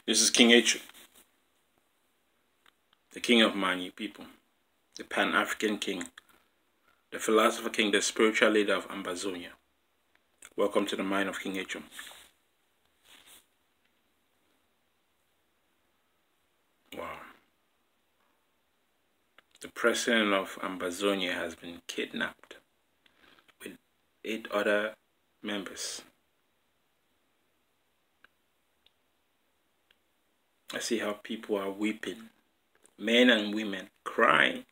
This is King Ayuk, the king of Mani people, the Pan-African king, the philosopher king, the spiritual leader of Ambazonia. Welcome to the mind of King Ayuk. Wow. The president of Ambazonia has been kidnapped with 8 other members. I see how people are weeping, men and women crying.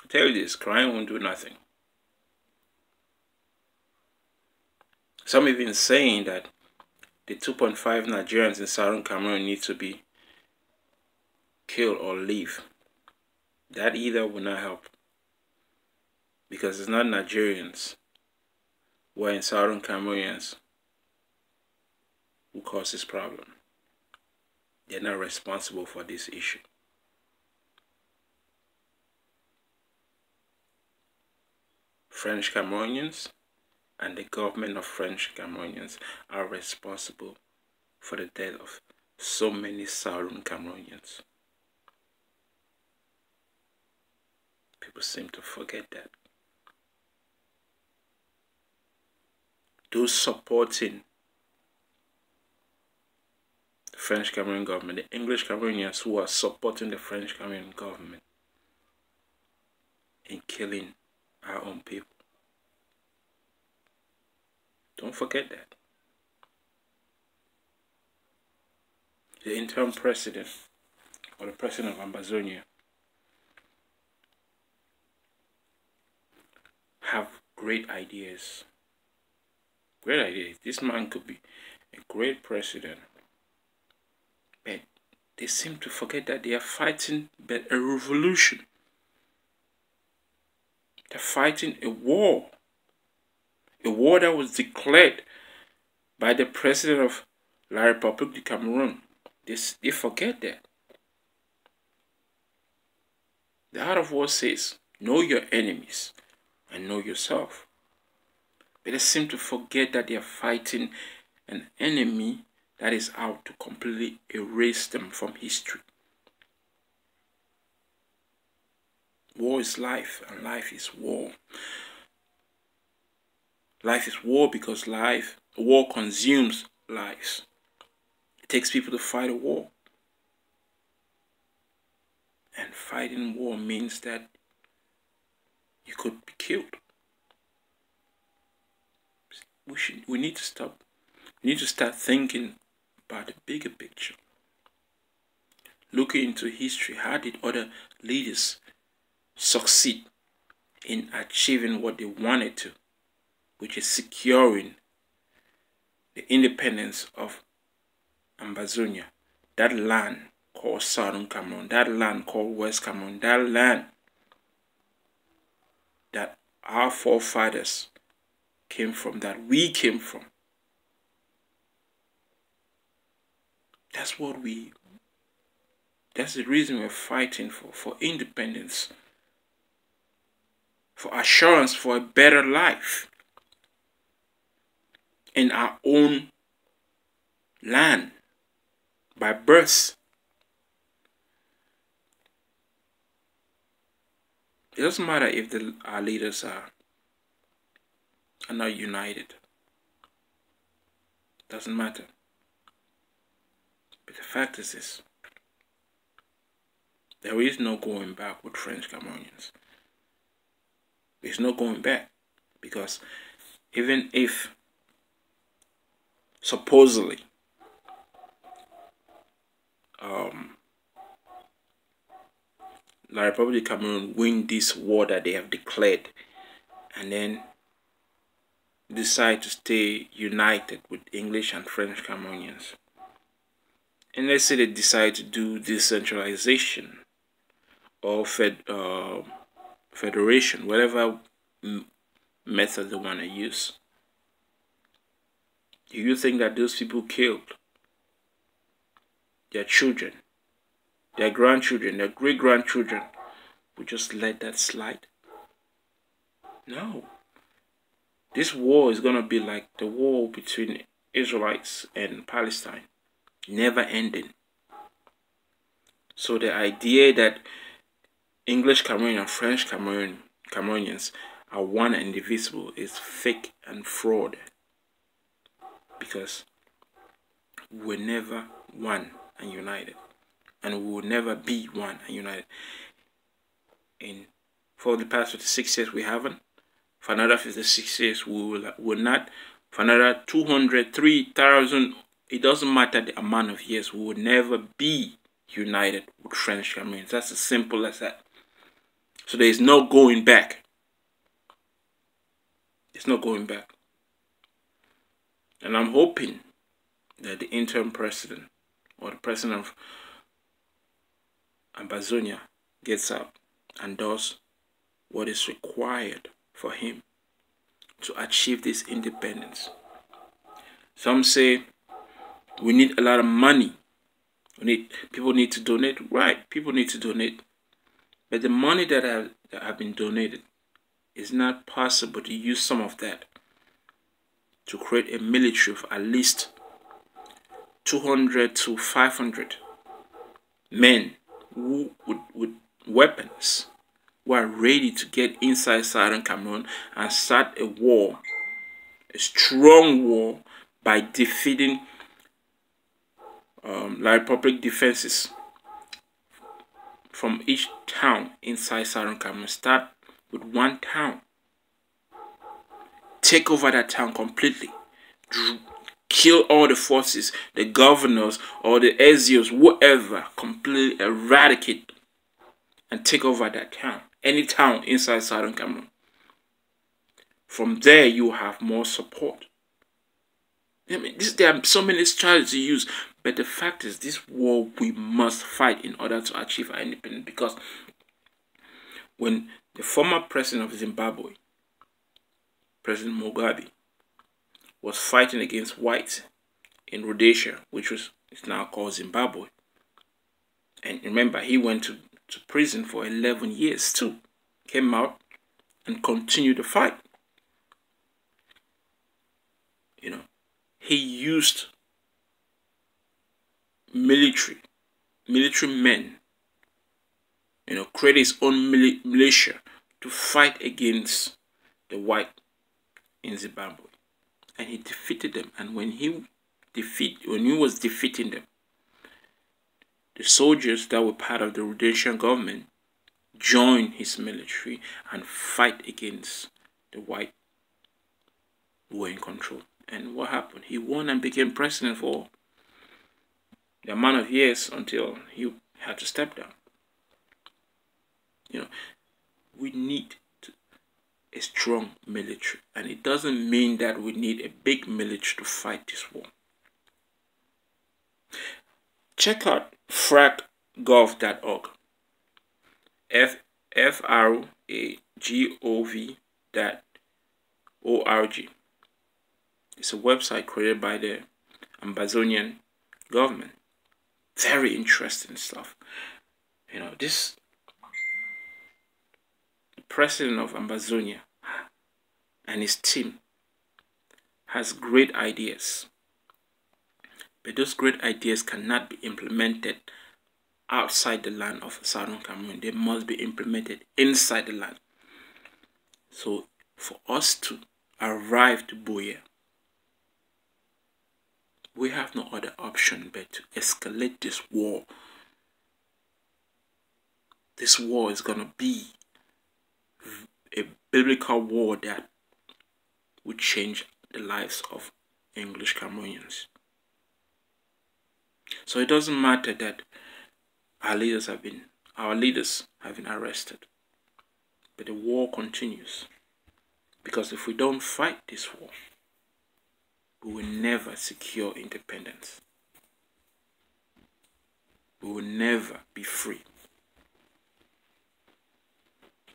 I tell you this, crying won't do nothing. Some even saying that the 2.5 Nigerians in Southern Cameroon need to be killed or leave. That either will not help, because it's not Nigerians who are in Southern Cameroonians who cause this problem. They're not responsible for this issue. French Cameroonians and the government of French Cameroonians are responsible for the death of so many Southern Cameroonians. People seem to forget that. Those supporting the French Cameroon government, the English Cameroonians who are supporting the French Cameroon government in killing our own people. Don't forget that. The interim president, or the president of Ambazonia, have great ideas. Great ideas. This man could be a great president. But they seem to forget that they are fighting a revolution. They're fighting a war. A war that was declared by the president of La République du Cameroon. They forget that. The art of war says, know your enemies and know yourself. But they seem to forget that they are fighting an enemy that is out to completely erase them from history. War is life, and life is war. Life is war because war consumes lives. It takes people to fight a war. And fighting war means that you could be killed. We need to stop. We need to start thinking about the bigger picture. Looking into history, how did other leaders succeed in achieving what they wanted to, which is securing the independence of Ambazonia, that land called Southern Cameroon, that land called West Cameroon, that land that our forefathers came from, that we came from. That's the reason we're fighting for independence, for assurance for a better life in our own land by birth. It doesn't matter if our leaders are not united. Doesn't matter. But the fact is this: there is no going back with French Cameroonians. There's no going back, because even if supposedly La République du Cameroon win this war that they have declared, and then decide to stay united with English and French Cameroonians, and let's say they decide to do decentralization or federation, whatever method they want to use, do you think that those people killed their children, their grandchildren, their great-grandchildren would just let that slide? No. This war is going to be like the war between Israelites and Palestine, never ending. So the idea that English Cameroon and French Cameroonians are one and indivisible is fake and fraud, because we're never one and united, and we will never be one and united. And for the past 56 years we haven't. For another 56 years we will not. For another 200, 3,000, it doesn't matter the amount of years, we will never be united with French Cameroons. That's as simple as that. So there is no going back. There's no going back. And I'm hoping that the interim president, or the president of Ambazonia, gets up and does what is required for him to achieve this independence. Some say we need a lot of money. People need to donate. Right, people need to donate. But the money that have been donated, is not possible to use some of that to create a military of at least 200 to 500 men who with weapons, who are ready to get inside Southern Cameroon and start a war, a strong war, by defeating like public defenses from each town inside Southern Cameroon. Start with one town, take over that town completely, kill all the forces, the governors or the SEOs, whatever, completely eradicate and take over that town, any town inside Southern Cameroon. From there, you have more support. I mean, there are so many strategies to use, but the fact is, this war we must fight in order to achieve our independence. Because when the former president of Zimbabwe, President Mugabe, was fighting against whites in Rhodesia, which is now called Zimbabwe, and remember, he went to prison for 11 years too, came out and continued the fight. You know, he used military men, you know, create his own militia to fight against the white in Zimbabwe, and he defeated them. And when he was defeating them, the soldiers that were part of the Rhodesian government joined his military and fight against the white who were in control. And what happened? He won and became president for the amount of years until he had to step down. You know, we need a strong military, and it doesn't mean that we need a big military to fight this war. Check out fragov.org. fragov.org. It's a website created by the Ambazonian government. Very interesting stuff. You know, the president of Ambazonia and his team has great ideas. But those great ideas cannot be implemented outside the land of Southern Cameroon. They must be implemented inside the land. So for us to arrive to Buea, we have no other option but to escalate this war. This war is going to be a biblical war that would change the lives of English Cameroonians. So it doesn't matter that our leaders have been arrested, but the war continues. Because if we don't fight this war, we will never secure independence. We will never be free.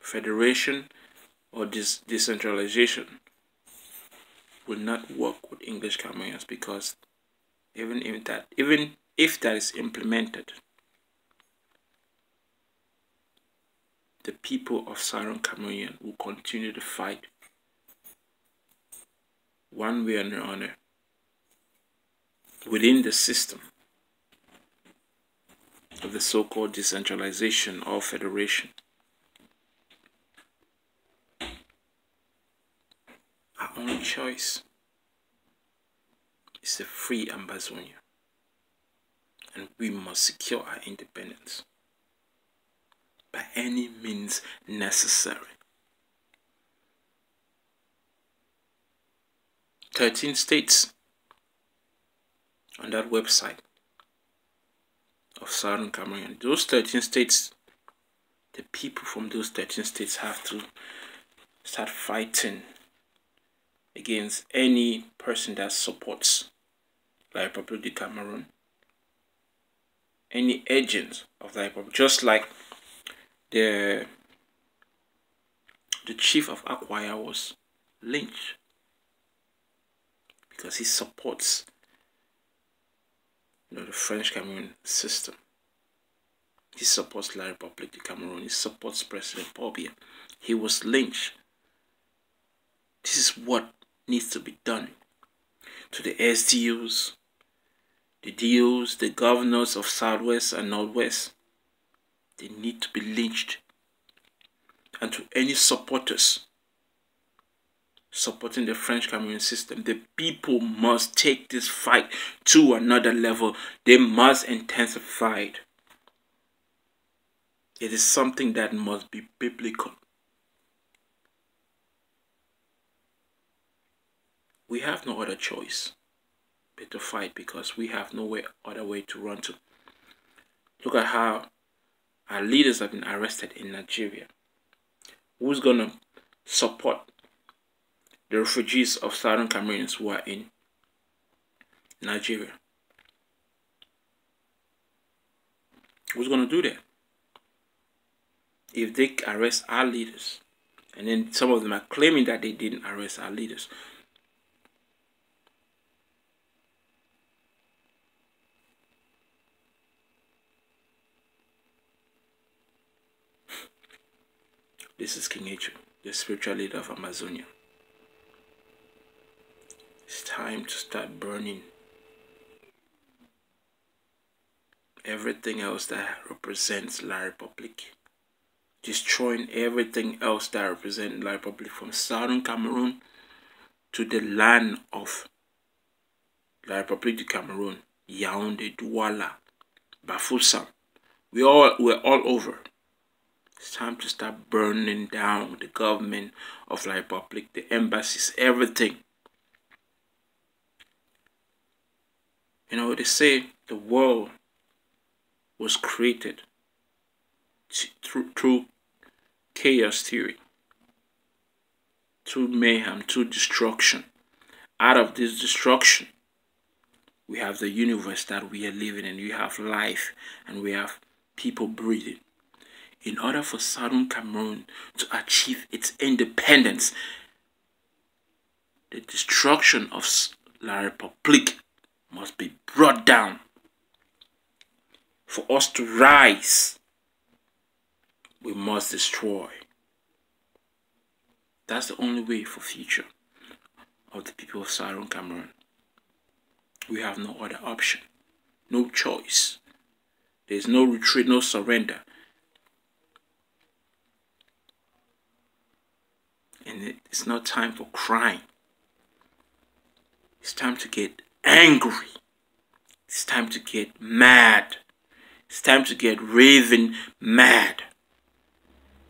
Federation or decentralization will not work with English Cameroonians, because even if that is implemented, the people of Southern Cameroon will continue to fight one way or another within the system of the so-called decentralization or federation. Our only choice is a free Ambazonia, and we must secure our independence by any means necessary. 13 states on that website of Southern Cameroon. Those 13 states, the people from those 13 states have to start fighting against any person that supports the Republic of Cameroon, any agent of the Republic, just like the chief of Akwaya was lynched because he supports the French Cameroon system. He supports La Republique de Cameroon. He supports President Paul Biya. He was lynched. This is what needs to be done to the SDUs, the DOs, the governors of Southwest and Northwest. They need to be lynched. And to any supporters supporting the French Cameroon system, the people must take this fight to another level. They must intensify it. It is something that must be biblical. We have no other choice but to fight, because we have no other way to run to. Look at how our leaders have been arrested in Nigeria. Who's going to support the refugees of Southern Cameroons who are in Nigeria? Who's going to do that? If they arrest our leaders, and then some of them are claiming that they didn't arrest our leaders. This is King Ayuk, the spiritual leader of Ambazonia. It's time to start burning everything else that represents La Republique. Destroying everything else that represents La Republique, from Southern Cameroon to the land of La Republique de Cameroon, Yaoundé, Douala, Bafoussam. We're all over. It's time to start burning down the government of La Republique, the embassies, everything. You know, they say the world was created through chaos theory, through mayhem, through destruction. Out of this destruction, we have the universe that we are living in. We have life and we have people breathing. In order for Southern Cameroon to achieve its independence, the destruction of La Republique must be brought down. For us to rise, we must destroy. That's the only way for future of the people of Southern Cameroon. We have no other option, no choice. There's no retreat, no surrender. And it's not time for crying. It's time to get angry. It's time to get mad. It's time to get raving mad.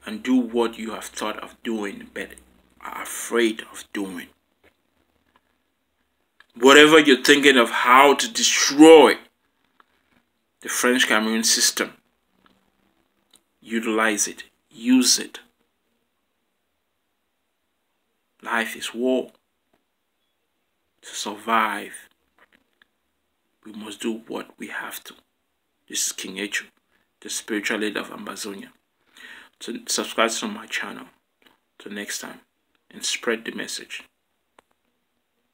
And do what you have thought of doing but are afraid of doing. Whatever you're thinking of how to destroy the French Cameroon system, utilize it. Use it. Life is war. To survive, we must do what we have to. This is King Ayuk, the spiritual leader of Ambazonia. So subscribe to my channel. Till next time, and spread the message.